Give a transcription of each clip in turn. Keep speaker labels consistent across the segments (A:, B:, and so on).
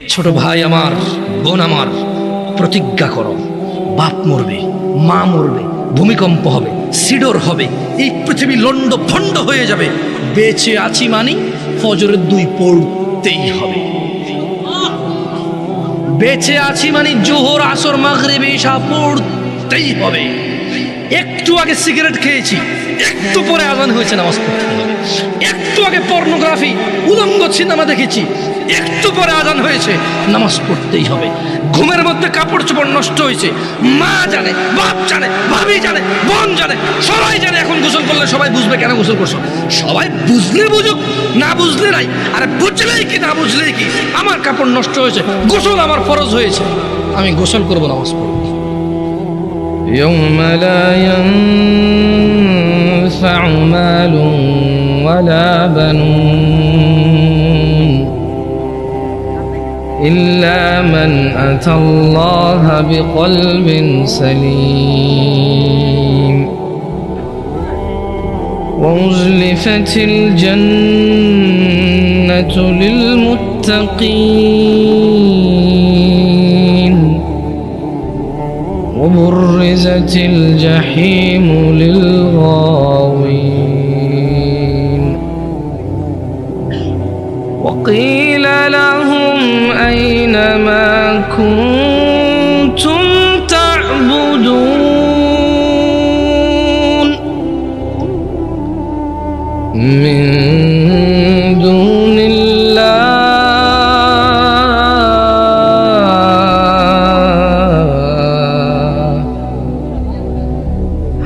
A: ছোট ভাই আমার, বোন আমার, প্রতিজ্ঞা করো, বাপ মরবে, মা মরবে, ভূমিকম্প হবে, সিডর হবে, এই পৃথিবী লন্ড ভন্ড হয়ে যাবে, বেঁচে আছি মানি ফজরের 2 পড়তেই হবে। বেঁচে আছি মানে জোহর আসর মাগরিব ইশা পড়তেই হবে। একটু আগে সিগারেট খেয়েছি, একটু পরে আজান হয়েছে, নামাজ পড়তে হবে। একটু আগে পর্নোগ্রাফি উলঙ্গ সিনেমা দেখেছি, একটু পরে আজান হয়েছে, নামাজ পড়তেই হবে। ঘুমের মধ্যে কাপড় চোপড় নষ্ট হয়েছে, মা জানে, বাপ জানে, ভাবি জানে, বোন জানে, সবাই জানে। এখন গোসল করলে সবাই বুঝবে কেন গোসল করছো। সবাই বুঝলে বুঝুক, না বুঝলে নাই। আরে বুঝলেই কি না বুঝলেই কি, আমার কাপড় নষ্ট হয়েছে, গোসল আমার ফরজ হয়েছে, আমি গোসল করবো, নামাজ পড়বো।
B: يوم لا ينفع مال ولا بنون إلا من أتى الله بقلب سليم وأزلفت الجنة للمتقين وبرزت الجحيم للغاوين وقيل لهم أين ما كنتم تعبدون من دون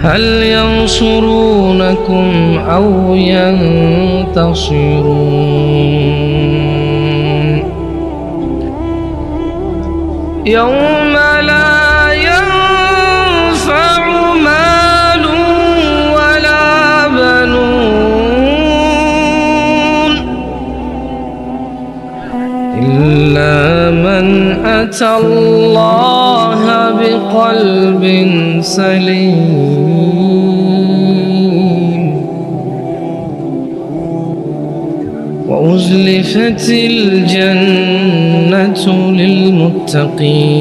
B: هل ينصرونكم أو ينتصرون يوم لا ينفع مال ولا بنون إلا من أتى الله بقلب سليم وأزلفت الجنة للمتقين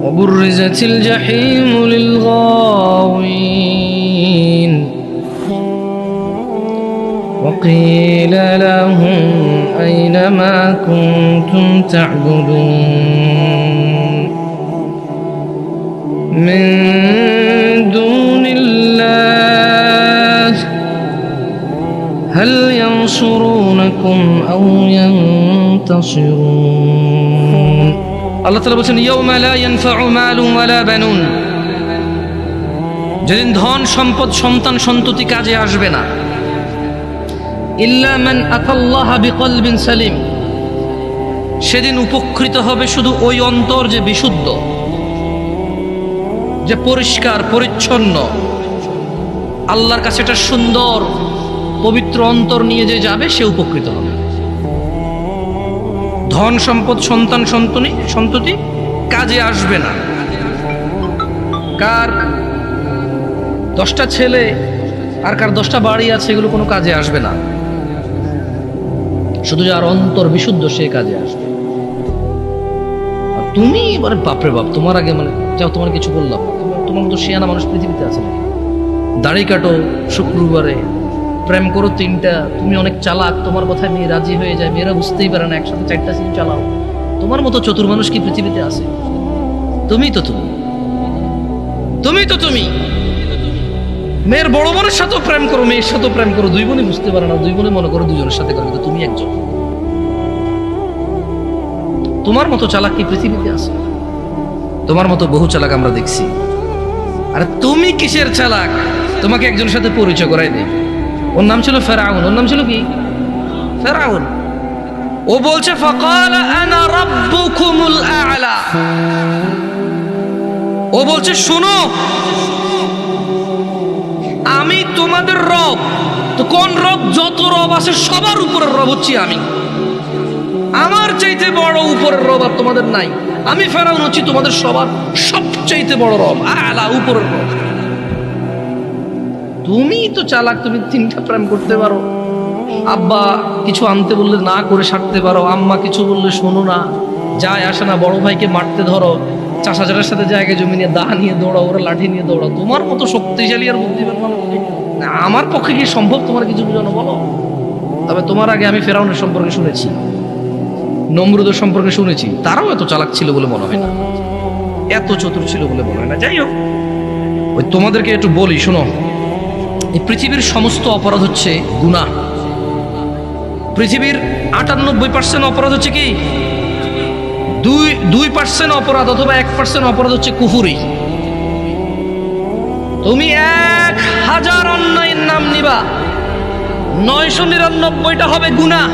B: وبرزت الجحيم للغاوين وقيل لهم أين ما كنتم تعبدون من دون الله هل ينصرونكم أو ينتصرون
A: আল্লাহ তাআলা বলেন ইয়াউমা লা ইয়ানফাউ মালুন ওয়ালা বানুন, যেদিন ধন সম্পদ সন্তান সন্ততি কাজে আসবে না। ইল্লা মান আতাল্লাহা বিকলবিন সালিম, সেদিন উপকৃত হবে শুধু ওই অন্তর যে বিশুদ্ধ, যে পরিষ্কার পরিচ্ছন্ন, আল্লাহর কাছে একটা সুন্দর পবিত্র অন্তর নিয়ে যে যাবে সে উপকৃত হবে। ধন সম্পদ সন্তান সন্ততি কাজে আসবে না। কার 10টা ছেলে আর কার 10টা বাড়ি আছে, এগুলো কোনো কাজে আসবে না। শুধু যার অন্তর বিশুদ্ধ সে কাজে আসবে। আর তুমি এবারে বাপরে বাপ, তোমার আগে মানে যাও, তোমার কিছু বললাম, তোমার মতো শিয়ানা মানুষ পৃথিবীতে আছে নাকি? দাড়ি কাটো শুক্রবারে, প্রেম করো 3টা, তুমি অনেক চালাক, তোমার কথায় মেয়ে রাজি হয়ে যায়, মেয়েরা বুঝতেই পারে না, একসাথে 4টা সিন চালাও। তোমার মতো চতুর মানুষ কি পৃথিবীতে আছে? তুমি মেয়ের বড় বোনের সাথেও প্রেম করো, মেয়ের সাথেও প্রেম করো, 2 বোনই বুঝতে পারে না, 2 বোনে মনে করো 2জনের সাথে করো, কিন্তু তুমি একজন। তোমার মতো চালাক কি পৃথিবীতে আছে? তোমার মতো বহু চালাক আমরা দেখছি। আরে তুমি কিসের চালাক? তোমাকে একজনের সাথে পরিচয় করাই দেই। ওর নাম ছিল ফেরাউন। ওর নাম ছিল কি? ফেরাউন। ও বলছে ফাকালা আনা রাব্বুকুমুল আ'লা, ও বলছে শোনো আমি তোমাদের রব। তো কোন রব? যত রব আছে সবার উপরের রব হচ্ছি আমি। আমার চাইতে বড় উপরের রব আর তোমাদের নাই। আমি ফেরাউন হচ্ছি তোমাদের সবার সবচাইতে বড় রব, আলা উপরের রব। তুমি তো চালাক, তুমি 3টা প্রেম করতে পারো, আব্বা কিছু আনতে বললে না করে সারতে পারো, আম্মা কিছু বললে শোনো না, যায় আসে না, বড় ভাইকে মারতে ধরো, চাষাচারের সাথে জায়গায় জমি নিয়ে দা নিয়ে দৌড়াও, ওরা লাঠি নিয়ে দৌড়াও। তোমার মতো শক্তিশালী আর বুদ্ধিমান মানুষ না, আমার পক্ষে কি সম্ভব তোমার কিছু বোঝানো বলো? তবে তোমার আগে আমি ফেরাউনের সম্পর্কে শুনেছি, নমরুদের সম্পর্কে শুনেছি, তারাও এত চালাক ছিল বলে মনে হয় না, এত চতুর ছিল বলে মনে হয় না। যাই হোক, ওই তোমাদেরকে একটু বলি শোনো, এই পৃথিবীর সমস্ত অপরাধ হচ্ছে গুনাহ। পৃথিবীর 98% অপরাধ হচ্ছে কি? 2% অপরাধ অথবা 1% অপরাধ হচ্ছে কুফুরি। তুমি 1000 অন্যায়ের নাম নিবা, 999টা হবে গুনাহ।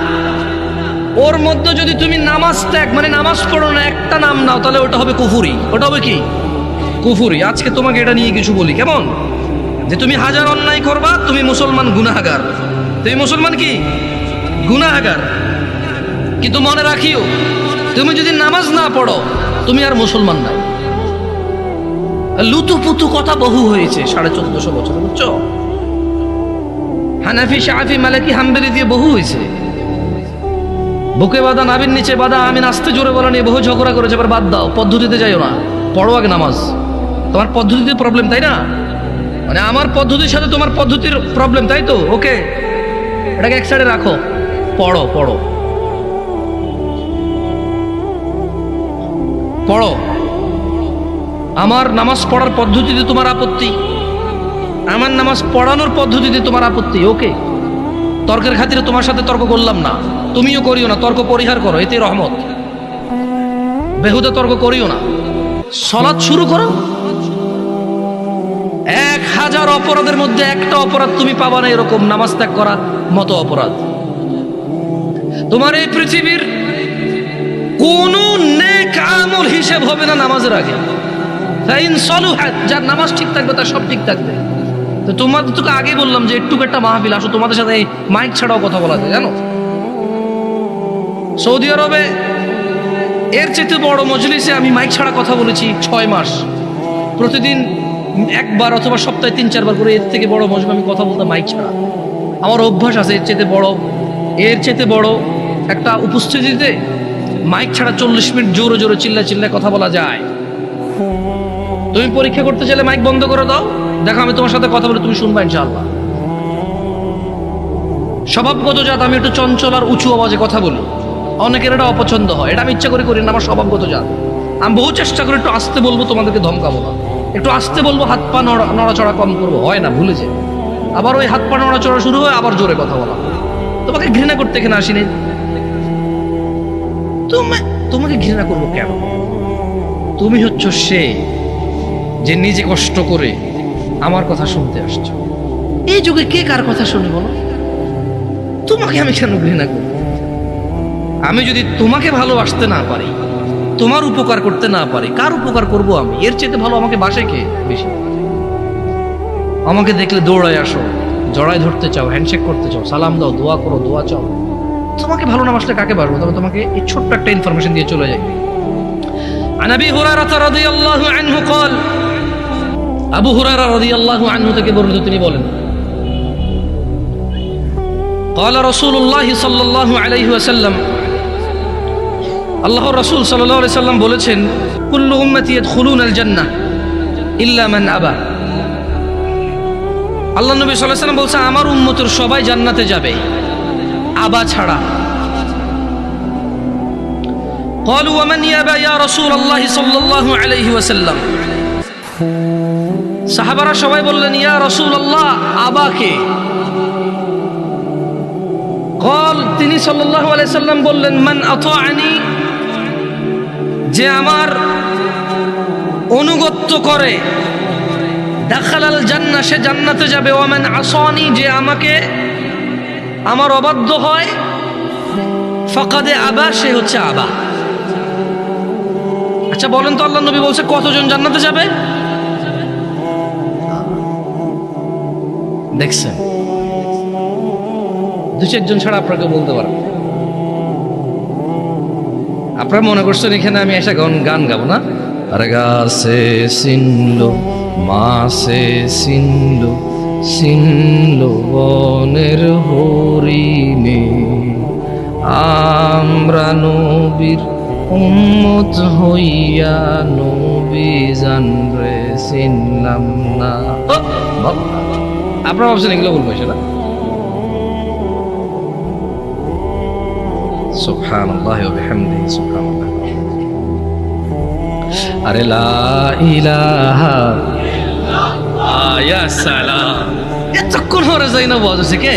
A: ওর মধ্যে যদি তুমি নামাজ ত্যাগ মানে নামাজ পড়ো না, একটা নাম নাও, তাহলে ওটা হবে কুফুরি। ওটা হবে কি? কুফুরি। আজকে তোমাকে এটা নিয়ে কিছু বলি, কেমন? যে তুমি 1000 অন্যায় করবা, তুমি মুসলমান গুনাহগার, তুমি মুসলমান কি গুনাহগার। কিন্তু মনে রাখিও, তুমি যদি নামাজ না পড়ো, তুমি আর মুসলমান নাই। লুতুপুতু কথা বহু হয়েছে 1450 বছর, বুঝছো? হানাফি, শাফি, মালিকি, হাম্বলি দিয়ে বহু হয়েছে। বুকে বাঁধা, নাভির নিচে বাঁধা, আমি নাচতে জোরে বলা নিয়ে বহু ঝগড়া করেছে। এবার বাদ দাও, পদ্ধতিতে যাইও না, পড়ো আগে নামাজ। তোমার পদ্ধতিতে প্রবলেম, তাই না? মানে আমার পদ্ধতির সাথে তোমার পদ্ধতির প্রবলেম, তাই তো? ওকে, এটাকে এক সাইডে রাখো, পড়ো পড়ো পড়ো। আমার নামাজ পড়ার পদ্ধতিতে তোমার আপত্তি, আমার নামাজ পড়ানোর পদ্ধতিতে তোমার আপত্তি, ওকে। তর্কের খাতিরে তোমার সাথে তর্ক করলাম না, তুমিও করিও না, তর্ক পরিহার করো, এতে রহমত। বেহুদা তর্ক করিও না, সালাত শুরু করো। 1000 অপরাধের মধ্যে একটা অপরাধ তুমি পাবা না এরকম নামাজ ত্যাগ করা মতো অপরাধ। তোমার এই পৃথিবীর কোন নেক আমল হিসেব হবে না নামাজের আগে। যার নামাজ ঠিক থাকবে তার সব ঠিক থাকবে। তো তোমাদের তোকে আগে বললাম যে একটু একটা মাহফিল আসো, তোমাদের সাথে মাইক ছাড়াও কথা বলা যায়, জানো? সৌদি আরবে এর চেয়ে বড় মজলিসে আমি মাইক ছাড়া কথা বলেছি 6 মাস, প্রতিদিন একবার অথবা সপ্তাহে 3-4 বার করে। এর থেকে বড় মজলিসে আমি কথা বলতাম মাইক ছাড়া। আমার অভ্যাস আছে, এর চেয়ে বড় একটা উপস্থিতিতে মাইক ছাড়া 40 মিনিট জোরে জোরে চিল্লায় কথা বলা যায়। তুমি পরীক্ষা করতে চাইলে মাইক বন্ধ করে দাও, দেখো আমি তোমার সাথে কথা বলে তুমি শুনবা ইনশাআল্লাহ। স্বভাবগত জাত, আমি একটু চঞ্চল আর উঁচু আওয়াজে কথা বলি, অনেকের এটা অপছন্দ হয়, এটা আমি ইচ্ছা করে করি না, আমার স্বভাবগত জাত। আমি বহু চেষ্টা করে একটু আস্তে বলবো, তোমাদেরকে ধমকাবো না, একটু আস্তে বলবো, হাত পা নড়াচড়া কম করবো, হয় না, ভুলে যায়। আবার ওই হাত পা নড়াচড়া শুরু হয়, আবার জোরে কথা বলা। তোমাকে ঘৃণা করতে এখানে আসিনি, তোমাকে ঘৃণা করবো কেন? তুমি হচ্ছ সে যে নিজে কষ্ট করে আমার কথা শুনতে আসছো। এই যুগে কে কার কথা শুনে বলো? তোমাকে আমি কেন ঘৃণা করব? আমি যদি তোমাকে ভালোবাসতে না পারি, তোমার উপকার করতে না পারি, কার উপকার করব আমি? এর চেয়ে ভালো আমাকে বাসে কে বেশি? আমাকে দেখলে দৌড়ায় আসো, জড়ায় ধরতে চাও, হ্যান্ডশেক করতে চাও, সালাম দাও, দোয়া করো, দোয়া চাও। তোমাকে ভালো না বাসলে কাকে বাসবো? তবে তোমাকে এই ছোট্ট একটা ইনফরমেশন দিয়ে চলে যাই। عن ابي هريره رضي الله عنه قال, আবু হুরায়রা রাদিয়াল্লাহু আনহু থেকে বর্ণিত, তিনি বলেন, قال رسول الله صلى الله عليه وسلم, আল্লাহর রাসূল সাল্লাল্লাহু আলাইহি সাল্লাম বলেছেন, কুল্লু উম্মতি ইয়াদখুলুনা আল জান্নাহ ইল্লা মান আবা। আল্লাহ নবী সাল্লাল্লাহু আলাইহি সাল্লাম বলছেন, আমার উম্মতের সবাই জান্নাতে যাবে, আবা ছাড়া। قالوا ومن يابى يا رسول الله صلى الله عليه وسلم। সাহাবারা সবাই বললেন, ইয়া রাসূলুল্লাহ, আবা কে? قال, তিনি সাল্লাল্লাহু আলাইহি সাল্লাম বললেন, মান আতাআনি, যে আমার অনুগত্য করে, দাখালাল জান্নাহ, সে জান্নাতে যাবে। ওয়া মান আসানি, যে আমাকে আমার অবাধ্য হয়, ফাকাদে আবা, সে হচ্ছে আবা। আচ্ছা বলেন তো, আল্লাহ নবী বলছে কতজন জান্নাতে যাবে? দেখছেন, 2-4 জন ছাড়া আপনাকে বলতে পারবেন। আপনারা মনে করছেন এখানে আমি এসে গান গাবো না? আরে গাছে সিনলো, মাছে সিনলো,
B: ছিন্ন বনের হরিণে আমরা নবীর উম্মত হইয়া নবী জানরে চিনলাম না। আপনারা ভাবছেন এগুলো বলবো সেটা? সুবহানাল্লাহি ওয়া বিহামদিহি সুবহানাল্লাহ। আরে লা ইলাহা
A: ইয়া সালাম, এতক্ষণ হরে যাই না বাজছে কে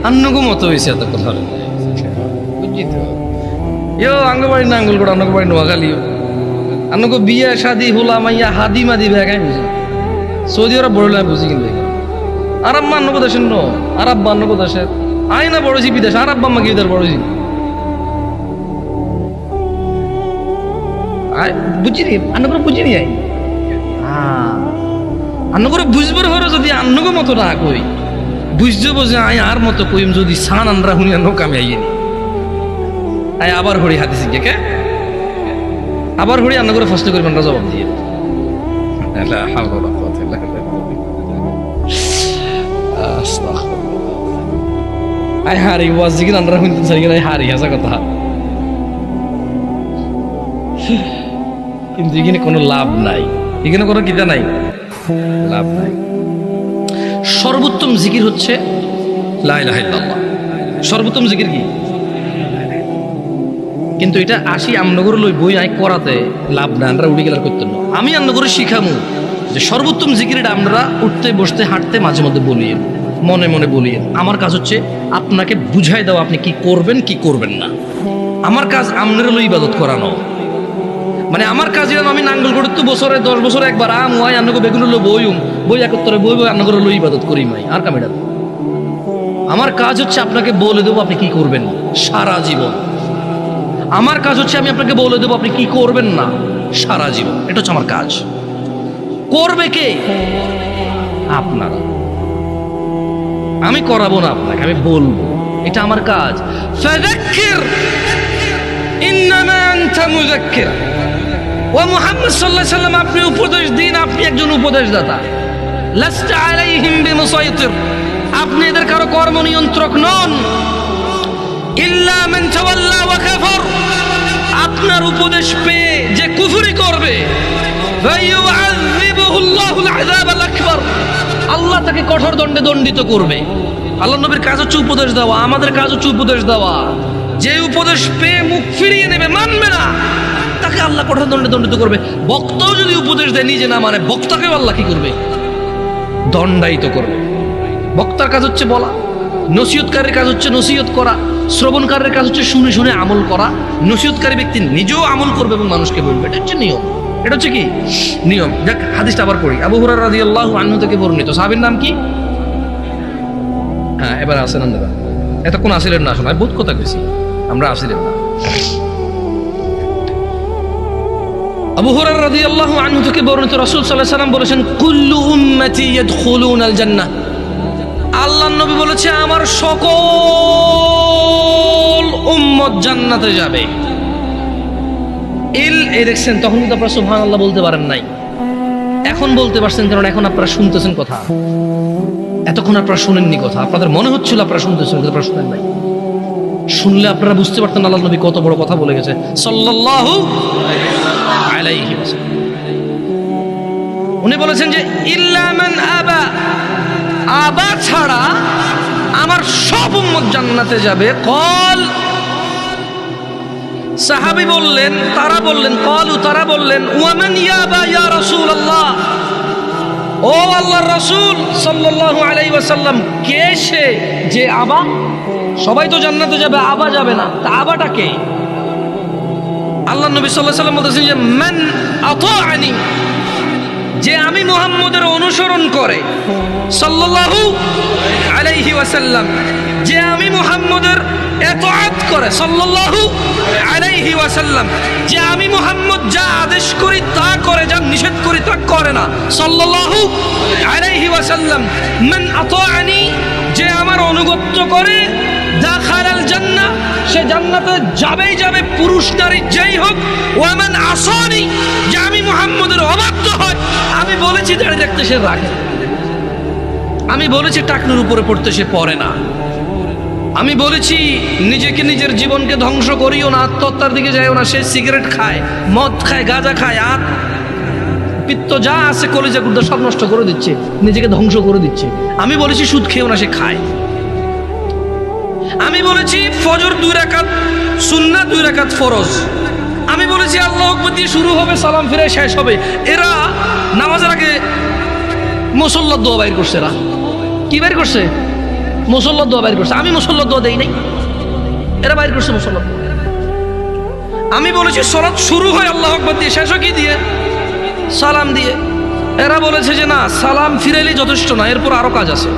A: আন্নগো মতো হয়েছে এতক্ষণ হরে বুঝছি তো। ইয়ো আঙ্গবাড়ি না আঙ্গুল করে আন্নগো নোয়াখালীও আন্নগো বিয়ে শাদি হোলা মাইয়া হাদি মাদি ব্যাগাই বুঝি সৌদি আরব বড় বুঝি কিন্তু আরব মা আন্নগো দেশের নো আরব বা আন্নগো দেশের আই না বড়ছি বিদেশ আরব বাম্মা কি তার বড়ছি বুঝছি নি আন্নগো বুঝি নি আই আন্নগরে বুঝবার হরে যদি আন্নগো মতো না কই বুঝতে বোঝে আই আর মতো কইম যদি সান আনরা হুনি আন্ন কামে আইনি আই আবার হরি হাদিস কে আবার হরি আন্নগরে ফার্স্ট করি আমরা জবাব দিয়ে লা হাওলা ওয়ালা কুওয়াতা ইল্লা বিল্লাহ। আস্তাগফিরুল্লাহ। আই হারি ওয়াজ জিকির আনরা হুনি সারি আই হারি হাসা কথা কিন্তু এখানে কোনো লাভ নাই, এখানে কোনো কিতা নাই, লাভ নাই। সর্বোত্তম জিকির হচ্ছে লা ইলাহা ইল্লাল্লাহ। সর্বোত্তম জিকির কি? কিন্তু এটা আসি আমনগর লই বই আই করাতে লাভ না, আমরা উড়ি গেলার করতে না। আমি আমনগরে শিখামু যে সর্বোত্তম জিকির এটা আমরা উঠতে বসতে হাঁটতে মাঝে মধ্যে বলিয়ে মনে মনে বলিয়ে। আমার কাজ হচ্ছে আপনাকে বুঝাই দেওয়া আপনি কি করবেন কি করবেন না। আমার কাজ আমনের লই ইবাদত করানো, মানে আমার কাজ এরকম আমি নাঙ্গল করে তো বছরে 10 বছরে একবার আম ওয়াই আন্নগো বেগুন লো বইম বই একত্তরে বই বই আন্নগর লো ইবাদত করি মাই আর কামেডা। আমার কাজ হচ্ছে আপনাকে বলে দেবো আপনি কি করবেন সারা জীবন। আমার কাজ হচ্ছে আমি আপনাকে বলে দেবো আপনি কি করবেন না সারা জীবন। এটা হচ্ছে আমার কাজ। করবে কে? আপনারা। আমি করাবো না আপনাকে, আমি বলবো, এটা আমার কাজ। ফাযাক্কির ইন্নামা আনতা মুযাক্কির। ও মুহাম্মদ সাল্লাল্লাহু আলাইহি সাল্লাম আপনি উপদেশ দিন, আপনি একজন উপদেশদাতা। লাস্তা আলাইহিম বিমুসাইতির, আপনি এদের কারো কর্ম নিয়ন্ত্রক নন। ইল্লা মান তাওয়াল্লা ওয়া কাফার, আপনার উপদেশ পেয়ে যে কুফরি করবে ফায়ুআযিবুহুল্লাহুল আযাবাল আকবার, আল্লাহ তাকে কঠোর দণ্ডে দণ্ডিত করবে। আল্লাহ নবীর কাজ হচ্ছে উপদেশ দেওয়া, আমাদের কাজ হচ্ছে উপদেশ দেওয়া। যে উপদেশ পেয়ে মুখ ফিরিয়ে নেবে, মানবে না, তাকে আল্লাহ কঠোর দণ্ডে দণ্ডিত করবে। বক্তাও যদি উপদেশ দেয় নিজে না মানে, বক্তাকেও আল্লাহ কি করবে? দণ্ডায়িত করবে। বক্তার কাজ হচ্ছে বলা, নসিহতকারীর কাজ হচ্ছে নসিহত করা, শ্রবণকারীর কাজ হচ্ছে শুনে শুনে আমল করা। নসিহতকারী ব্যক্তি নিজেও আমল করবে এবং মানুষকে বলবে। এটা হচ্ছে নিয়ম, এটা হচ্ছে কি নিয়ম। দেখ হাদিসটা আবার পড়ি। আবু হুরায়রা রাদিয়াল্লাহু আনহু থেকে বর্ণিত। সাহাবীর নাম কি? হ্যাঁ এবার আসেন আপনারা, এতক্ষণ আসিলেন না, শোনায় বহুত কথা কইছি, আমরা আসিলেন না। আবু হুরায়রা রাদিয়াল্লাহু আনহু থেকে বর্ণিত, রাসূল সাল্লাল্লাহু আলাইহি ওয়াসাল্লাম বলেছেন কুল্লু উম্মতি ইয়াদখুলুনাল জান্নাহ, আল্লাহর নবী বলেছে আমার সকল উম্মত জান্নাতে যাবে। এই দেখছেন, তখন কিন্তু আপনারা সুবহানাল্লাহ বলতে পারেন নাই, এখন বলতে পারছেন, কারণ এখন আপনারা শুনতেছেন কথা। এতক্ষণ আপনারা শুনেননি কথা, আপনাদের মনে হচ্ছিল আপনারা শুনতেছেন, কিন্তু আপনারা শুনেন নাই। শুনলে আপনারা বুঝতে পারতেন আল্লাহর নবী কত বড় কথা বলে গেছে সাল্লাল্লাহু আলাইহি ওয়াসাল্লাম। উনি বলেছেন যে ইল্লা মান আবা, আবা ছাড়া আমার সব উম্মত জান্নাতে যাবে। কল, সাহাবী বললেন, তারা বললেন, কলু তারা বললেন, ওয়ামান ইয়াবা ইয়া রাসূলুল্লাহ, ও আল্লাহর রাসূল সাল্লাল্লাহু আলাইহি ওয়াসাল্লাম, কে সে যে আবা? সবাই তো জান্নাতে যাবে, আবা যাবে না, তা আবাটা কে? আল্লাহর নবী সাল্লাল্লাহু আলাইহি ওয়াসাল্লাম বলেছেন যে মান আতাআনি, যে আমি মুহাম্মদের অনুসরণ করে, সাল্লাল্লাহু আলাইহি ওয়াসাল্লাম, যে আমি মুহাম্মদের ইতাআত করে, সাল্লাল্লাহু আলাইহি ওয়াসাল্লাম, যে আমি মুহাম্মদ যা আদেশ করি তা করে, যা নিষেধ করি তা করে না, সাল্লাল্লাহু আলাইহি ওয়াসাল্লাম। মান আতাআনি, যে আমার অনুগত্য করে, দাখালাল জান্নাহ, সে জান্নাতে যাবেই যাবে, পুরুষ নারী যেই হোক। ওয়ামান আসানি, যে আমি মুহাম্মদের অবাধ্য হয়, আমি বলেছি দাঁড়িয়ে রাখতে সে রাখে। আমি বলেছি টাকনুর উপরে পড়তে সে পড়ে না। আমি বলেছি নিজেকে নিজের জীবনকে ধ্বংস করিও না, আত্মহত্যার দিকে যাইও না। সে সিগারেট খায়, মদ খায়, গাঁজা খায়, আর পিত্ত যা আছে কলিজা গুর্দা সব নষ্ট করে দিচ্ছে, নিজেকে ধ্বংস করে দিচ্ছে। আমি বলেছি সুদ খেয়েও না, সে খায়। আমি বলেছি ফজর 2 রাকাত সুন্নাত, 2 রাকাত ফরজ। আমি বলেছি আল্লাহু আকবার দিয়ে শুরু হবে, সালাম ফিরে শেষ হবে। এরা নামাজের আগে মুসল্লার দোয়া বাইর করছে। এরা কি বাইর করছে? মুসল্লার দোয়া বাইর করছে। আমি মুসল্লার দোয়া দেই নাই, এরা বাইর করছে মুসল্লার দোয়া। আমি বলেছি সালাত শুরু হয় আল্লাহু আকবার দিয়ে, শেষ হয় কি দিয়ে? সালাম দিয়ে। এরা বলেছে যে না, সালাম ফিরাইলে যথেষ্ট না, এরপর আরো কাজ আছে।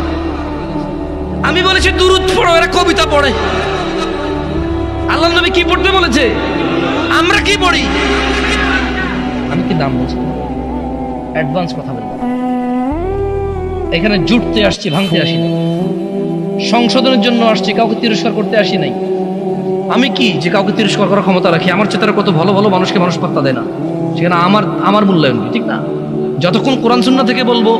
A: আমি বলেছি দুরূদ পড়ো, এরা কবিতা পড়ে। আল্লাহর নবী কি পড়তে বলেছে? আমরা কি পড়ি? আমি কি দাম বলছি? অ্যাডভান্স কথা বলবো। এখানে জুটতে আসছি, ভাঙতে আসি নাই। সংশোধনের জন্য আসছি, কাউকে তিরস্কার করতে আসি নাই। আমি কি যে কাউকে তিরস্কার করার ক্ষমতা রাখি? আমার চেতারা কত ভালো ভালো মানুষকে মানুষ পাত্তা দেয় না, সেখানে আমার মূল্যায়ন কি? ঠিক না? যতক্ষণ কোরআন সুন্নাহ থেকে বলবো,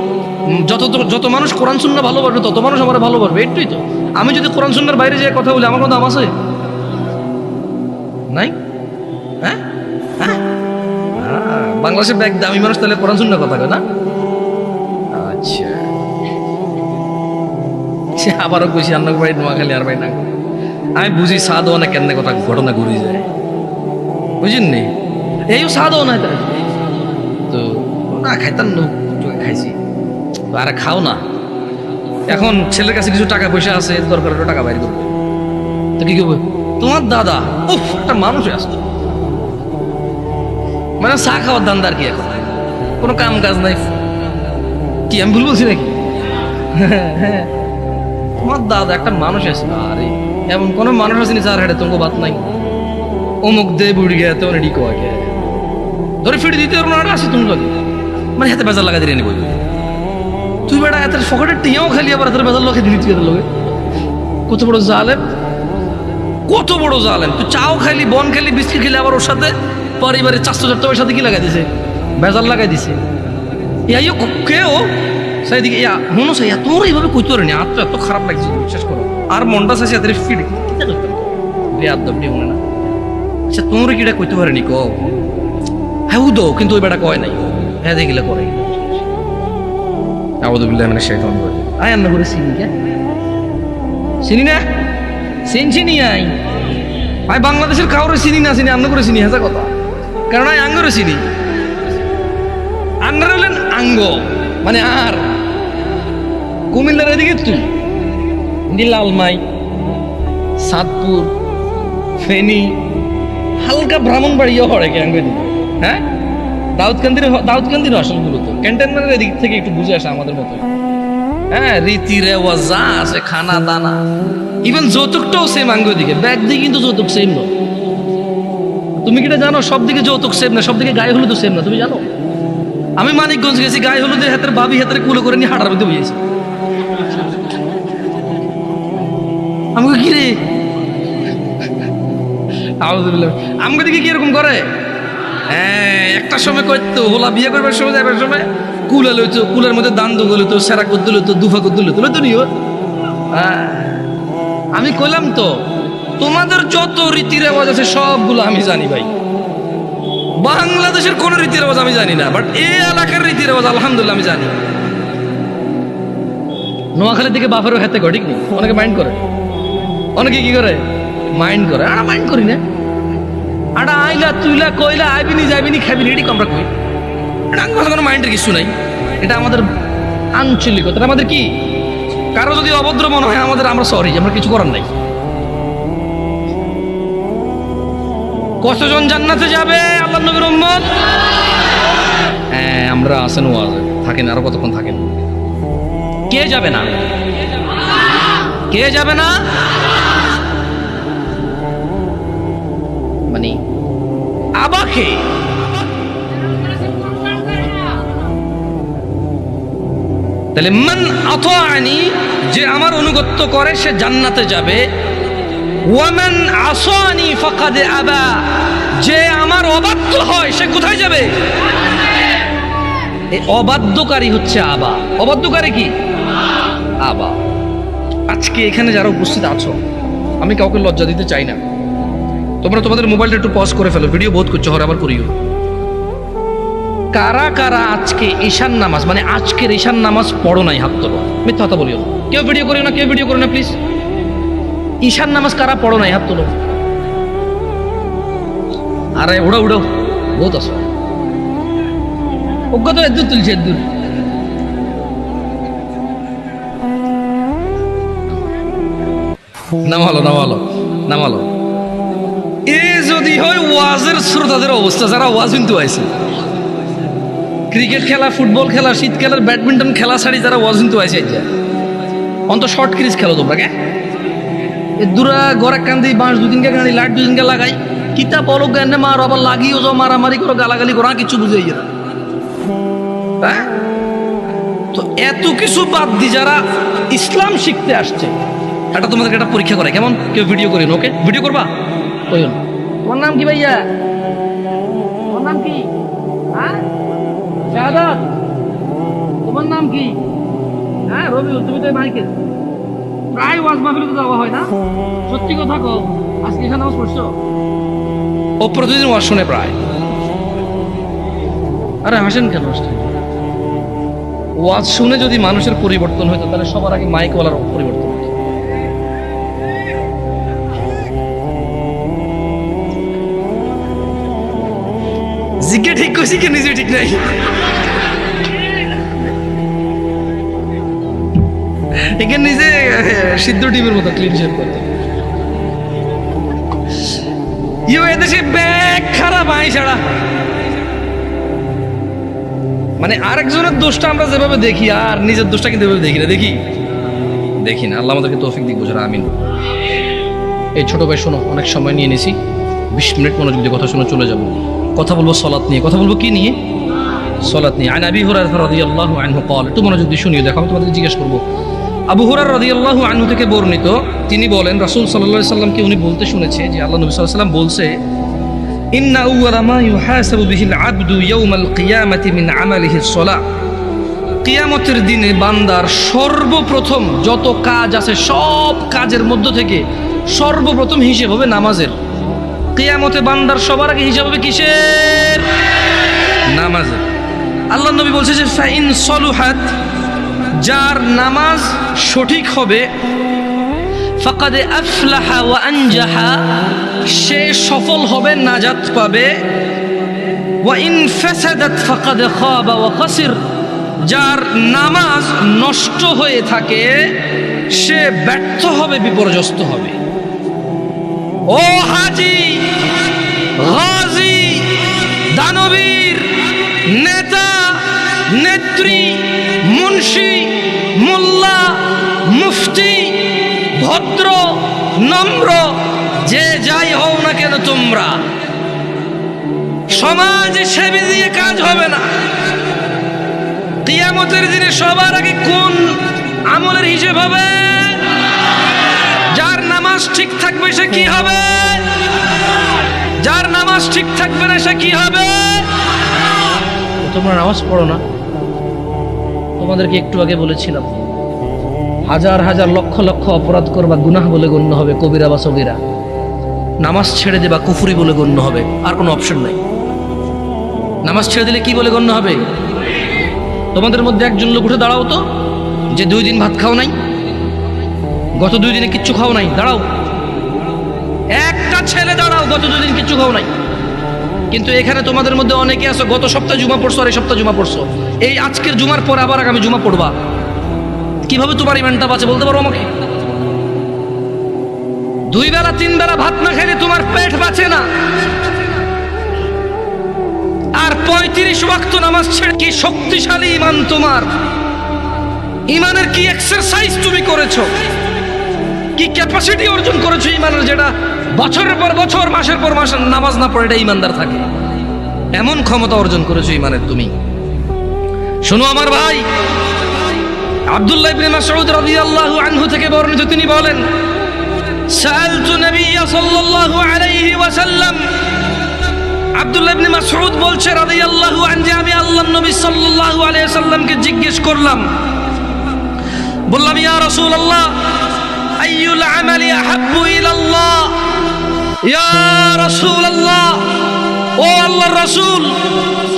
A: যত মানুষ কোরআন সুন্নাহ ভালোবাসবে তত মানুষ আমার ভালোবাসবে। একটুই তো। আমি যদি কোরআন সুন্নাহর বাইরে যে কথা বলি, আমার কোনো দাম আছে? নাই। হ্যাঁ, বাংলাদেশের ব্যাগ দামি মানুষ তাহলে কোরআন সুন্নাহর কথা কয় না? আচ্ছা, আবারও কইছি আন্নার বাড়ি নোয়াখালী আর ভাই না। আমি বুঝি সাদও অনেক কেন কথা ঘটনা ঘুরে যায়, বুঝিন নি? এইও সাদও না তো না খাইতাম না, খাইছি। আরে খাও না। এখন ছেলের কাছে কিছু টাকা পয়সা আছে, দরকার হলে টাকা বাইর করবে, তো কি করবে? তোমার দাদা উফ একটা মানুষ আসতো, মানে চা খাওয়ার দান্দার কি? এখন কোনো কাম কাজ নাই। কি আমি ভুল বলছি নাকি? হ্যাঁ, তোমার দাদা একটা মানুষ আছে। আরে এমন কোন মানুষ আছে নি যার হেঁটে তোমাকে বাত নাই? অমুক দে বুড়ি গে তো রেডি কোয়া গে ধরে ফিরে দিতে পারবো না আসি তুমি লগে, মানে হাতে বেজার লাগা দিয়ে নিবো। তুই বেটা এত ফকটের টিয়াও খালি, আবার এত বেজার লোকে দিলি তুই এত লোকে। কত বড় জালেম, কত বড় জালেম! তুই চাও খাইলি, বন খাইলি, বিস্কিট খেলি, আবার ওর সাথে পরিবারের 400 সাথে কি লাগাই দিছে? বেজার লাগাই দিছে। ইয়াইও কেউ সেই দিকে ইয়া মনে চাই তোর এইভাবে কইতে পারেনি, আর তো এত খারাপ লাগছে বিশ্বাস করো। আর মনটা চাইছে এদের ফিট বেয়াদবটি মনে না। আচ্ছা তোমরা কিটা কইতে পারেনি ক? হ্যাঁ উদো, কিন্তু ওই বেটা কয় নাই। হ্যাঁ দেখিলে করে আউযুবিল্লাহি মিনাশ শাইতানির রাজিম। আয় আন্না করে চিনি কে? চিনি না? চিনি আই ভাই, বাংলাদেশের কাউরে চিনি না, চিনি আন্না করে চিনি। হাজা কথা, কারণ আই আঙ্গরে চিনি। আন্নারা হলেন আঙ্গ, মানে আর কুমিল্লার এদিকে তুই নীলালমাই, সাদপুর, ফেনী, হালকা ব্রাহ্মণবাড়িও হরে কে আঙ্গ। হ্যাঁ, দাউদকান্দির আসল গুরুত্ব ক্যান্টনমেন্টের এদিক থেকে একটু বুঝে আসে আমাদের মতো। হ্যাঁ, রীতি রেওয়াজ যা আছে, খানা দানা, ইভেন যৌতুকটাও সেম আঙ্গ দিকে। ব্যাগ দিয়ে কিন্তু যৌতুক সেম নয়। তুমি কিটা জানো? সব দিকে যৌতুক সেম না, সব দিকে গায়ে হলুদ সেম না। তুমি জানো? আমি মানিকগঞ্জ গেছি, গায়ে হলুদের হাতের ভাবি হাতের কুলো করে নিয়ে হাঁটার মধ্যে বুঝেছি। আমাকে কি রে আমাকে দিকে কি এরকম করে? হ্যাঁ, একটা সময় করতো হোলা বিয়ে করবার সময়, যাবার সময় কুলা লইতো, কুলের মধ্যে দান দুগো লইতো, সেরা কদ্দু লইতো, দুফা কদ্দু লইতো, লইতো নিও। আমি কইলাম তো, তোমাদের যত রীতি রেওয়াজ আছে সবগুলো আমি জানি ভাই। বাংলাদেশের কোন রীতি রেওয়াজ আমি জানি না, বাট এই এলাকার রীতি রেওয়াজ আলহামদুলিল্লাহ আমি জানি। নোয়াখালীর দিকে বাফেরও খেতে ঠিক নেই, অনেকে মাইন্ড করে, অনেকে কি করে মাইন্ড করে। আর মাইন্ড করি না। আর আইলা তুইলা কইলা আইবিনি যাইবিনি খাবিনি, এটি আমরা কই। কোনো মাইন্ডের কিছু নাই। এটা আমাদের আঞ্চলিকতা, আমাদের কি। কারো যদি অভদ্র মনে হয় আমাদের, আমরা সরি, আমরা কিছু করার নাই। কতজন জান্নাতে যাবে আল্লাহর নবীর উম্মত? হ্যাঁ, আমরা আছেন ওয়াজে থাকেন, আরো কতক্ষণ থাকেন। কে যাবে না? কে যাবে না? মানে আবাকে তাহলে মান আতাআনি, যে আমার অনুগত্য করে সে জান্নাতে যাবে। ওয়ামান আসানি ফাকাদ আবা, যে আমার অবাধ্য হয় সে কোথায় যাবে? এই অবাধ্যকারী হচ্ছে আবা। অবাধ্যকারী কি? আবা আজকে এখানে যারা উপস্থিত আছো, আমি কাউকে লজ্জা দিতে চাই না, তোমরা তোমাদের মোবাইলটা একটু পজ করে ফেলো, ভিডিও বোধ করছো, হরে আবার করিও। কারা কারা আজকে ঈশান নামাজ মানে আজকের ঈশান নামাজ পড়ো নাই? হাত তোলো। মিথ্যা কথা বলিও না, কেউ ভিডিও করিও না, কেউ ভিডিও করো না প্লিজ। ঈশান নামাজ কারা পড়ো নাই? হাত তোলো। আরে উড়াও উড়াও, বহুত আছো, অজ্ঞ তো এদ্দুর তুলছে, এদ্দুর। নামালো নামালো নামালো। এ যদি হয় ওয়াজের শ্রোতাদের অবস্থা, যারা ওয়াজ কিন্তু আইছে, ক্রিকেট খেলা, ফুটবল খেলা, শীতকালের ব্যাডমিন্টন খেলা ছাড়ি যারা ওয়াজ কিন্তু আইছে, অন্ত শর্ট ক্রিজ খেলো তোমরা কে? এ দূরা গড়া কান্দি বাঁশ দুদিনকে গাড়ি লাইট দুদিনকে লাগাই, কিতা বলো জ্ঞানে মার, আবার লাগিও যাও, মারামারি করো, গালাগালি করো, কিছু বুঝে না। হ্যাঁ, তো এত কিছু বাদ দি যারা ইসলাম শিখতে আসছে, এটা তোমাদেরকে একটা পরীক্ষা করে, কেমন? কেউ ভিডিও করেন, ওকে ভিডিও করবা? কইন। তোমার নাম কি ভাইয়া? তোমার নাম কি? হ্যাঁ শাহাদাত, তোমার নাম কি? হ্যাঁ রবিউল, তুমি তো মাইকে প্রায় ওয়াজ মাহফিলে তো যাওয়া হয় না? সত্যি কথা কও, আজকে এখানে নামাজ পড়ছো? ও প্রতিদিন ওয়াজ শুনে প্রায়। আরে হাসেন কেন? ওয়াজ শুনে যদি মানুষের পরিবর্তন হইতো, তাহলে সবার আগে মাইকওয়ালার পরিবর্তন হতো। জিজ্ঞে ঠিক করছি কি নিজে ঠিক নাই? এখানে নিজে সিদ্ধ টিমের মতো ক্লিন শেভ করতে। ইউ এদেশে ব্যাগ খারাপ আই ছাড়া, মানে আরেকজনের দোষটা আমরা যেভাবে দেখি, আর নিজের দোষটা কিন্তু এভাবে দেখি না। দেখি না। আল্লাহ আমাদেরকে তৌফিক দিক বোঝার, আমিন। এই ছোট ভাই শোনো, অনেক সময় নিয়ে নিছি, 20 মিনিট মনোযোগ দিয়ে কথা শুনে চলে যাব। কথা বলবো সলাত নিয়ে। কথা বলবো কি নিয়ে? সলাত নিয়ে। আন আবি হুরায়রা রাদিয়াল্লাহু আনহু ক্বাল, একটু মনোযোগ দিয়ে শুনিয়ে দেখো, আমি তোমাদেরকে জিজ্ঞেস করবো। আবু হুরায়রা রাদিয়াল্লাহু আনহু থেকে বর্ণিত, তিনি বলেন রাসূল সাল্লাল্লাহু আলাইহি সাল্লামকে উনি বলতে শুনেছে যে আল্লাহ নবী সাল্লাল্লাহু আলাইহি সাল্লাম বলছে, ইন্না আউওয়ালা মা ইউহাসাবু বিহিল আবদু ইয়াউমাল কিয়ামাতি মিন আমালিহি সলাহ। কিয়ামতের দিনে বান্দার সর্বপ্রথম যত কাজ আছে, সব কাজের মধ্য থেকে সর্বপ্রথম হিসেব হবে নামাজের। কিয়ামতে বান্দার সবার আগে হিসাব হবে কিসের? নামাজের। আল্লাহ নবী বলছে যে ফাইন সলুহাত, যার নামাজ সঠিক হবে, ফাকাদ আফলাহা ওয়া আনজাহা, সে সফল হবে, নাজাত পাবে। ওয়া ইন ফাসাদাত ফাকাদ খাবা ওয়া খাসির, যার নামাজ নষ্ট হয়ে থাকে সে ব্যর্থ হবে, বিপর্যস্ত হবে। ও হাজি, গাজী, দানবীর, নেতা, নেত্রী, মুন্সি, মোল্লা, মুফতি, ভদ্র, নম্র, যে যাই হও না কেন, তোমরা সমাজে সেবী দিয়ে কাজ হবে না। কিয়ামতের দিনে সবার আগে কোন আমলের হিসেব হবে? যার নামাজ ঠিক থাকবে সে কি হবে? যার নামাজ ঠিক থাকবে না সে কি হবে? তোমরা নামাজ পড়ো না, তোমাদেরকে একটু আগে বলেছিলাম, হাজার হাজার লক্ষ লক্ষ অপরাধ করবা, গুনাহ বলে গণ্য হবে, কবিরা বা সগীরা। নামাজ ছেড়ে দেবা, কুফরি বলে গণ্য হবে, আর কোনো অপশন নাই। নামাজ ছেড়ে দিলে কি বলে গণ্য হবে? তোমাদের মধ্যে একজন লোক উঠে দাঁড়াও তো, যে 2 দিন ভাত খাও নাই, গত 2 দিনে কিচ্ছু খাও নাই, দাঁড়াও। একটা ছেলে দাঁড়াও, গত 2 দিন কিচ্ছু খাও নাই। কিন্তু এখানে তোমাদের মধ্যে অনেকে আছো, গত সপ্তাহে জুমা পড়ছো, আর এই সপ্তাহে জুমা পড়ছো, এই আজকের জুমার পর আবার আগামী জুমা পড়বা। কিভাবে তোমার ইমানটা বাঁচে বলতে পারো আমাকে? 2 বেলা 3 বেলা ভাত না খেলে তোমার পেট বাঁচে না, আর 35 ওয়াক্ত নামাজ ছেড়ে কি শক্তিশালী ইমান তোমার? ইমানের কি এক্সারসাইজ তুমি করেছো? কি ক্যাপাসিটি অর্জন করেছো ইমানের, যেটা বছরের পর বছর, মাসের পর মাস নামাজ না পড়ে এটা ইমানদার থাকে? এমন ক্ষমতা অর্জন করেছো ইমানের তুমি। শোনো আমার ভাই, আব্দুল্লাহ ইবনে মাসউদ রাদিয়াল্লাহু আনহু থেকে বর্ণিত, তিনি বলেন, সাআলতু নবিয়্য সাল্লাল্লাহু আলাইহি ওয়াসাল্লাম, আব্দুল্লাহ ইবনে মাসউদ বলছে রাদিয়াল্লাহু আনহু, আমি আল্লাহর নবী সাল্লাল্লাহু আলাইহি ওয়াসাল্লামকে জিজ্ঞেস করলাম, বললাম ইয়া রাসূলুল্লাহ আইয়ুল আমালি আহাব্বু ইলাল্লাহ, ইয়া রাসূলুল্লাহ, ও আল্লাহর রাসূল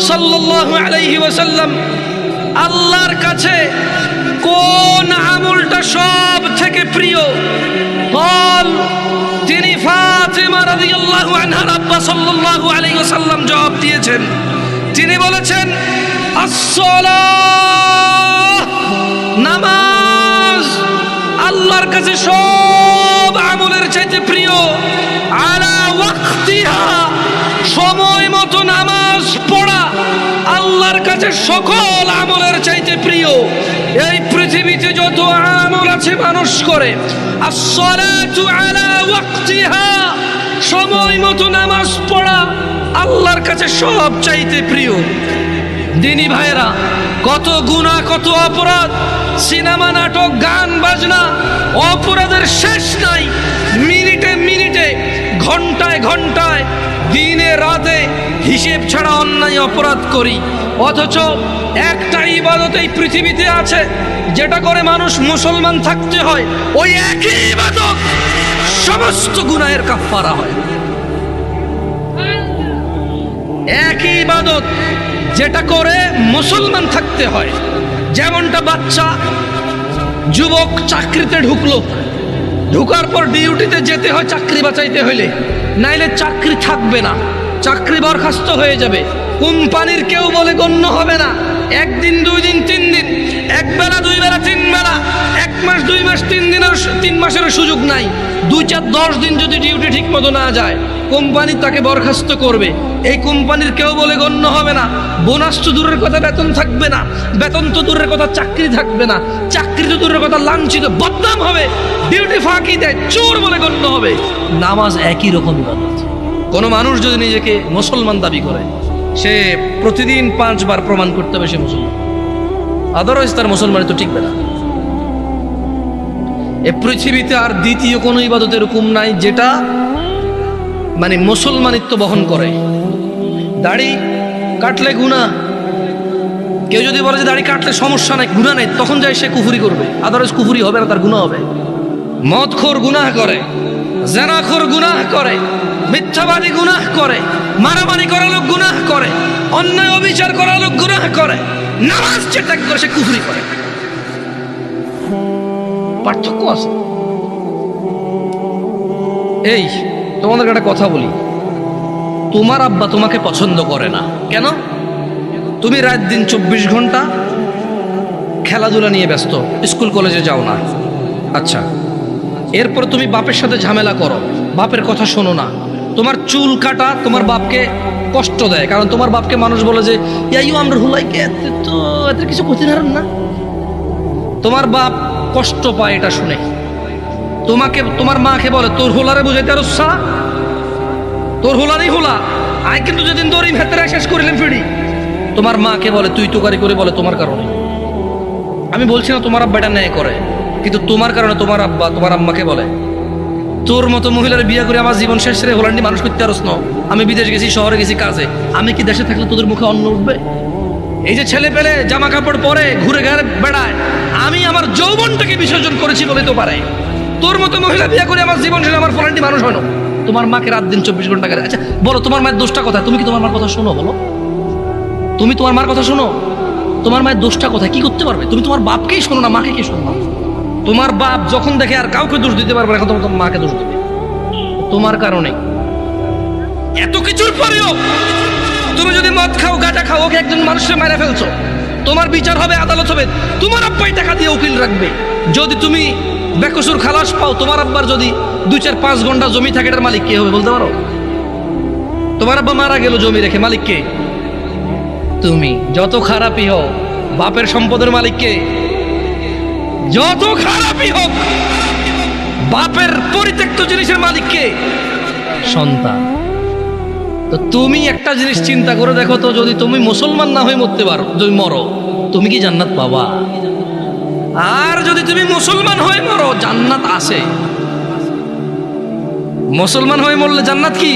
A: সাল্লাল্লাহু আলাইহি ওয়াসাল্লাম, আল্লাহর কাছে কোন আমলটা সব থেকে প্রিয়? বল। তিনি ফাতিমা রাদিয়াল্লাহু আনহার আব্বা সাল্লাল্লাহু আলাইহি ওয়াসাল্লাম জবাব দিয়েছেন, তিনি বলেছেন আসসালাহ, নামাজ আল্লাহর কাছে সব আমলের চাইতে প্রিয়। আলা ওয়াক্তিহা, সময় মতো নামাজ পড়া আল্লাহর কাছে সকল আমলের চাইতে প্রিয়। এই পৃথিবীতে যত আমল আছে মানুষ করে, আসসালাতু আলা ওয়াক্তিহা, সময় মতো নামাজ পড়া আল্লাহর কাছে সব চাইতে প্রিয়। দিনী ভাইরা, কত গুনাহ, কত অপরাধ, সিনেমা, নাটক, গান বাজনা, অপরাধের শেষ নাই। মিনিটে মিনিটে, ঘন্টায় ঘন্টায়, দিনে রাতে হিসেব ছাড়া অন্যায় অপরাধ করি। অথচ একটা ইবাদত এই পৃথিবীতে আছে যেটা করে মানুষ মুসলমান থাকতে হয়, ওই একই ইবাদত সমস্ত গুনাহের কাফারা হয়। একই ইবাদত যেটা করে মুসলমান থাকতে হয়। যেমনটা বাচ্চা যুবক চাকরিতে ঢুকলো, ঢুকার পর ডিউটিতে যেতে হয় চাকরি বাঁচাইতে হইলে, নাইলে চাকরি থাকবে না, চাকরি বরখাস্ত হয়ে যাবে, কোম্পানির কেউ বলে গণ্য হবে না। একদিন, দুই দিন, তিন দিন, এক বেলা, দুই বেলা, তিন বেলা, এক মাস, দুই মাস, 3 মাসেরও সুযোগ নাই। 2, 4, 10 দিন যদি ডিউটি ঠিক মতো না যায়, কোম্পানি তাকে বরখাস্ত করবে। এই কোম্পানির কেউ বলে গণ্য হবে না। বোনাস তো দূরের কথা, বেতন থাকবে না, বেতন তো দূরের কথা, চাকরি থাকবে না, চাকরি তো দূরের কথা, লাঞ্ছিত, বদনাম হবে, ডিউটি ফাঁকি দেয়, চোর বলে গণ্য হবে। নামাজ একই রকম ইবাদত। কোনো মানুষ যদি নিজেকে মুসলমান দাবি করে, সে প্রতিদিন 5 বার প্রমাণ করতে হবে সে মুসলমান, আদারওয়াইজ তার মুসলমানি তো টিকবে না। এ পৃথিবীতে আর দ্বিতীয় কোনো ইবাদত এরকম নাই যেটা মানে মুসলমানিত্ব বহন করে। দাড়ি কাটলে গুনাহ, কেউ যদি বলে যে দাড়ি কাটলে সমস্যা নাই, গুনাহ নাই, তখন যায় সে কুফরি করবে, আদারওয়াইজ কুফরি হবে না, তার গুনাহ হবে। মদখোর গুনাহ করে, জেনাখোর গুনাহ করে, মিথ্যাবাদী গুনাহ করে, মারামারি করা লোক গুনাহ করে, অন্যায় অবিচার করা লোক গুনাহ করে, নামাজ যে ত্যাগ করে সে কুফরি করে। পার্থক্য আছে। এই তোমাদের একটা কথা বলি, তোমার আব্বা তোমাকে পছন্দ করে না কেন? তুমি রাত দিন 24 ঘন্টা খেলাধুলা নিয়ে ব্যস্ত, স্কুল কলেজে যাও না। আচ্ছা, এরপর তুমি বাপের সাথে ঝামেলা করো, বাপের কথা শোনো না, তোমার চুল কাটা তোমার বাপকে কষ্ট দেয়, কারণ তোমার বাপকে মানুষ বলে যে ইয়াইও আমরা হুলাইকে তো এত কিছু করতে পারেন না। তোমার বাপ কষ্ট পায় এটা শুনে। তোমাকে, তোমার মাকে বলে তোর হোলারে বুঝাইতে আর উৎসাহ, তোর হোলারই হোলা আয়, কিন্তু যেদিন তোর ভেতরে শেষ করিলেন ফিরি। তোমার মাকে বলে তুই তোকারি করে, বলে তোমার কারণে। আমি বলছি না তোমার আব্বা এটা ন্যায় করে, কিন্তু তোমার কারণে তোমার আব্বা তোমার আম্মাকে বলে তোর মতো মহিলার বিয়ে করে আমার জীবন শেষ রে, হোলান্ডি মানুষ করতে আরস ন। আমি বিদেশ গেছি, শহরে গেছি কাজে, আমি কি দেশে থাকলে তোদের মুখে অন্ন উঠবে? এই যে ছেলে পেলে জামা কাপড় পরে ঘুরে ঘাড়ে বেড়ায়, আমি আমার যৌবনটাকে বিসর্জন করেছি বলে তো পারে। তোর মতো মহিলা বিয়ে করে আমার জীবন শেষে আমার ফলান্টি মানুষ হয় না। তোমার মাকে রাত দিন 24 ঘন্টা করে। আচ্ছা বলো, তোমার মায়ের দোষটা কোথায়? তুমি কি তোমার মার কথা শোনো? বলো, তুমি তোমার মার কথা শোনো? তোমার মায়ের দোষটা কোথায়? কি করতে পারবে? তুমি তোমার বাপকেই শোনো না, মাকে কি শোনো না? তোমার বাপ যখন দেখে আর কাউকে দোষ দিতে পারবে না, এখন তোমার মাকে দোষ দিবে তোমার কারণে। এত কিছুর পরেও তুমি যদি মদ খাও, গাঁজা খাও, ওকে একজন মানুষকে মেরে ফেলছো, তোমার বিচার হবে, আদালত হবে, তোমার আব্বাই টাকা দিয়ে উকিল রাখবে। যদি তুমি বেকসুর খালাস পাও, তোমার আব্বার যদি 2, 4, 5 ঘন্টা জমি থাকে, এটার মালিক কে হবে বলতে পারো? তোমার আব্বা মারা গেল জমি রেখে, মালিক কে? তুমি। যত খারাপই হও, বাপের সম্পদের মালিক কে? যত খারাপই হোক, বাপের পরিত্যক্ত জিনিসের মালিক কে? সন্তান। তো তুমি একটা জিনিস চিন্তা করে দেখো তো, যদি তুমি মুসলমান না হয়ে মরতে পারো, যদি মরো, তুমি কি জান্নাত পাবা? আর যদি তুমি মুসলমান হয়ে মরো, জান্নাত আছে। মুসলমান হয়ে মরলে জান্নাত কি?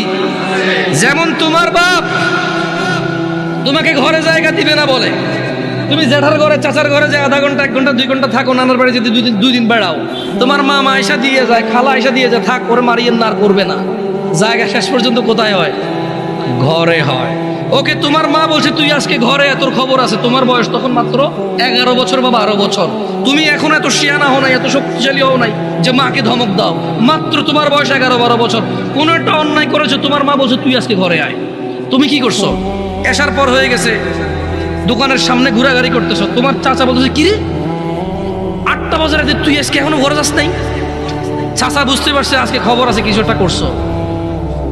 A: যেমন তোমার বাপ তোমাকে ঘরে জায়গা দিবে না বলে, তুমি জেঠার ঘরে চাচার ঘরে যে আধা ঘন্টা 1 ঘন্টা 2 ঘন্টা থাকো, নানার বাড়ি যদি 2 দিন বেড়াও, তোমার মা আয়সা দিয়ে যায়, খালা আয়সা দিয়ে যায়, থাক ওরে মারিয়েন না, আর করবে না। জায়গা শেষ পর্যন্ত কোথায় হয়? ঘরে হয়। ওকে, তোমার মা বলছে তুই আজকে ঘরে, তোর খবর আছে। তোমার বয়স তখন মাত্র 11 বছর বা 12 বছর। তুমি এখন এত শিয়ানা হও নাই, এত শক্তিশালী হও নাই যে মাকে ধমক দাও। মাত্র তোমার বয়স 11-12 বছর। কোনো একটা অন্যায় করেছো, তোমার মা বলছে তুই আজকে ঘরে আয়। তুমি কি করছো? এসার পর হয়ে গেছে, দোকানের সামনে ঘোরাঘুরি করতেছো। তোমার চাচা বলতেছে কি রে, 8টা বাজে রাতে তুই আজকে এখনো ঘরে যাস নাই? চাচা বুঝতে পারছে আজকে খবর আছে, কিছু একটা করছো।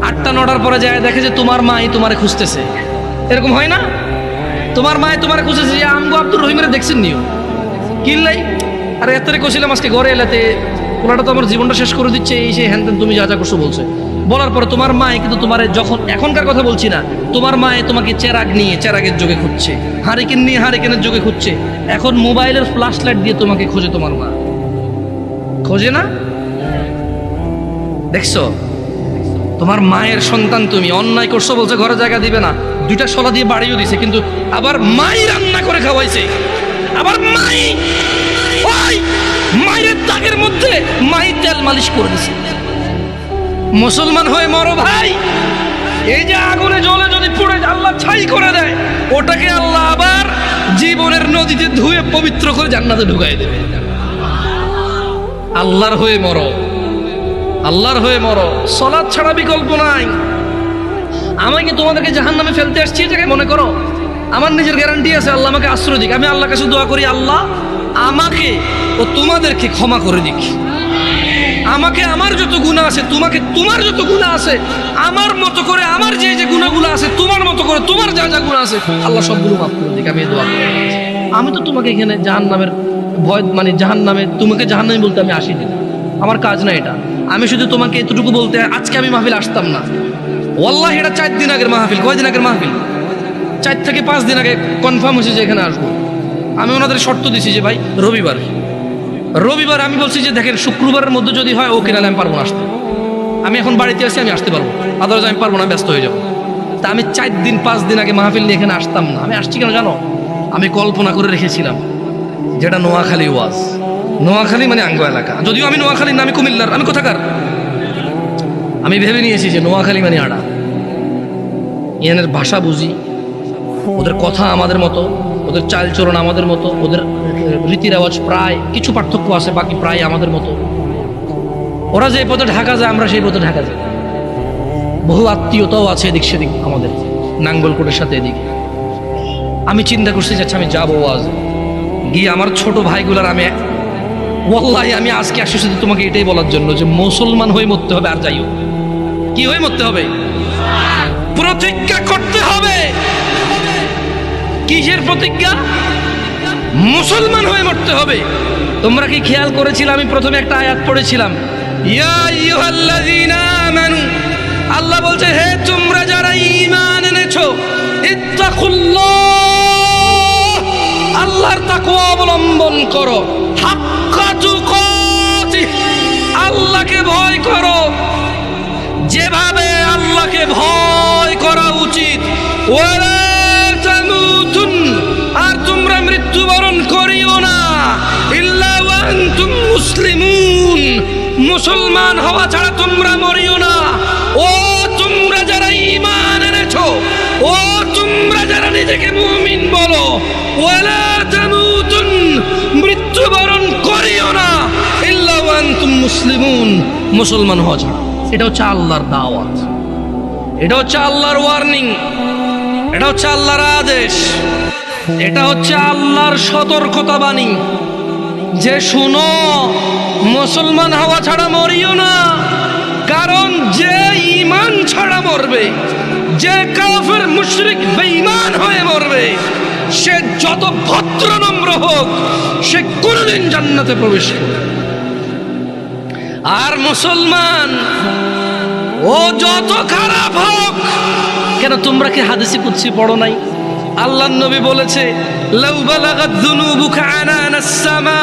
A: 8টা-9টার পরে যায় দেখে যে তোমার মাই তোমারে খুঁজতেছে। এরকম হয় না? তোমার মায় তোমারে খুঁজতেছে যে আমগো আব্দুর রহিমের দেখছেন নিও কিনলাই, আরে এতরে কছিলাম আজকে ঘরে এলাতে, ওনাটা তো আমার জীবনটা শেষ করে দিচ্ছে, এই সেই হ্যান তুমি যা যা করছো বলছে। বলার পরে তোমার মায় কিন্তু তোমার যখন, এখনকার কথা বলছি না, তোমার মায়ে তোমাকে চেরাগ নিয়ে চেরাগের যোগে খুঁজছে, হারিকেন নিয়ে হারিকেনের যোগে খুঁজছে। এখন মোবাইলের ফ্ল্যাশ লাইট দিয়ে তোমাকে খোঁজে তোমার মা, খোঁজে না? দেখছো, তোমার মায়ের সন্তান তুমি, অন্যায় করছো বলছে ঘরে জায়গা দিবে না, 2টা শলা দিয়ে বাড়িও দিছে, কিন্তু আবার মাই রান্না করে খাওয়াইছে, আবার মাই ওই মায়ের দাগের মধ্যে মাই তেল মালিশ করে দিছে। মুসলমান হয়ে মরো ভাই। এই যে আগুনে জ্বলে যদি পুড়ে আল্লাহ ছাই করে দেয়, ওটাকে আল্লাহ আবার জীবনের নদীতে ধুয়ে পবিত্র করে জান্নাতে ঢুকাই দেবে। আল্লাহর হয়ে মরো, আল্লাহর হয়ে মরো, সালাত ছাড়া বিকল্প নাই। আমাকে তোমাদেরকে জাহান্নামে ফেলতে আসছি এটাকে মনে করো? আমার নিজের গ্যারান্টি আছে, আল্লাহ আমাকে আশ্রয় দিক। আমি আল্লাহর কাছে দোয়া করি, আল্লাহ আমাকে ও তোমাদেরকে ক্ষমা করে দিক। আমাকে আমার যত গুনাহ আছে, তোমাকে তোমার যত গুনাহ আছে, আমার মতো করে আমার যে যে গুনাহগুলো আছে, তোমার মতো করে তোমার যা যা গুনাহ আছে, আল্লাহ সবগুলো মাফ করে দিক। আমি এই দোয়া করি। আমি তো তোমাকে এখানে জাহান্নামের ভয়, মানে জাহান্নামে, তোমাকে জাহান্নামী বলতে আমি আসিনি, আমার কাজ না এটা। আমি শুধু তোমাকে এতটুকু বলতে, আজকে আমি মাহফিল আসতাম না, ওয়াল্লাহি এটা 4 দিন আগের মাহফিল। কয়দিন আগের মাহফিল? 4 থেকে 5 দিন আগে কনফার্ম হয়েছে যে এখানে আসবো। আমি ওনাদের শর্ত দিছি যে ভাই রবিবার আমি বলছি যে দেখেন শুক্রবারের মধ্যে যদি হয় ওকে, নাহলে আমি পারবো না আসতে। আমি এখন বাড়িতে আছি, আমি আসতে পারবো, আদারওয়াইজ আমি পারবো না, ব্যস্ত হয়ে যাবো। তা আমি 4 দিন 5 দিন আগে মাহফিল নিয়ে এখানে আসতাম না। আমি আসছি কেন জানো? আমি কল্পনা করে রেখেছিলাম যেটা নোয়াখালী ওয়াজ। নোয়াখালী মানে আঙ্গ এলাকা, যদিও আমি নোয়াখালীর না, আমি কুমিল্লার। আমি কোথাকার? আমি ভেবে নিয়েছি যে নোয়াখালী মানে আড়া। ইয়ানের ভাষা বুঝি, ওদের কথা আমাদের মতো, ওদের চালচরণ আমাদের মতো, ওদের রীতি রেওয়াজ প্রায় কিছু পার্থক্য আছে, বাকি প্রায় আমাদের মতো। ওরা যে পথে ঢাকা যায়, আমরা সেই পথে ঢাকা যাই। বহু আত্মীয়তাও আছে এদিক সেদিক আমাদের, নাঙ্গলকোটের সাথে এদিকে। আমি চিন্তা করছি যাচ্ছি আমি যাবো আজ গিয়ে আমার ছোট ভাইগুলার, আমি ওয়াল্লাহি আমি আজকে আসছি শুধু তোমাকে এটাই বলার জন্য যে মুসলমান হয়ে মরতে হবে। আর যাইও, কি হয়ে মরতে হবে? প্রতিজ্ঞা করতে হবে। কিসের প্রতিজ্ঞা? মুসলমান হয়ে মরতে হবে। তোমরা কি খেয়াল করেছিলে আমি প্রথমে একটা আয়াত পড়েছিলাম, ইয়া আইয়ুহাল্লাযীনা আমানু, আল্লাহ বলছে হে তোমরা যারা ঈমান এনেছো, ইত্তাকুল্লাহ, আল্লাহর তাকওয়া অবলম্বন করো, হাক্কা তুকাতিহ, আল্লাহকে ভয় করো যেভাবে আল্লাহকে ভয় করা উচিত। ওয়ালা তামুতুন, আর তোমরা মৃত্যুবরণ করিও না, ইল্লা ওয়া আনতুম মুসলিমুন, মুসলমান হওয়া ছাড়া তোমরা মরিও না। ও তোমরা যারা ঈমান এনেছো, ও তোমরা যারা নিজেকে মুমিন বলো, ওয়ালা তামুতুন, মৃত্যুবরণ করিও না, ইল্লা ওয়া আনতুম মুসলিমুন, মুসলমান হওয়া ছাড়া। এটা হচ্ছে আল্লাহর দাওয়াত, এটা হচ্ছে আল্লাহর ওয়ার্নিং, এটা হচ্ছে আল্লাহর আদেশ, এটা হচ্ছে আল্লাহর সতর্কতা বাণী যে শুনো, মুসলমান হওয়া ছাড়া মরিও না। কারণ যে ঈমান ছাড়া মরবে, যে কাফের মুশরিক বেঈমান হয়ে মরবে, সে যত ভদ্র নম্র হোক, সে কোনোদিন জান্নাতে প্রবেশ করবে। আর মুসলমান ও যত খারাপ হোক কেন, তোমরা কি হাদিসে কুদসি পড়ো নাই? আল্লাহর নবী বলেছে, লাউ বালাগাত যুনুবুকা আনানাস সামা।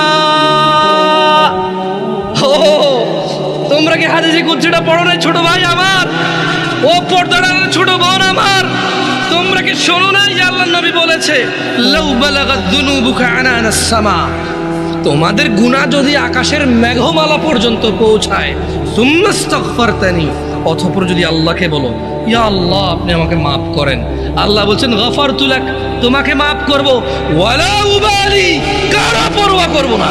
A: ও তোমরা কি হাদিসে কুদসিটা পড়ো নাই ছোট ভাই আমার, ও পর্দার ছোট বোন আমার? তোমরা কি শোনো নাই যে আল্লাহর নবী বলেছে লাউ বালাগাত যুনুবুকা আনানাস সামা, তোমাদের গুনাহ যদি আকাশের মেঘমালা পর্যন্ত পৌঁছায়, সুম্মাস্তাগফারতানি, অতঃপর যদি আল্লাহকে বলো ইয়া আল্লাহ আপনি আমাকে মাফ করেন, আল্লাহ বলছেন গফারতু লাক, তোমাকে মাফ করব, ওয়ালা উবালি, কারো পরোয়া করব না।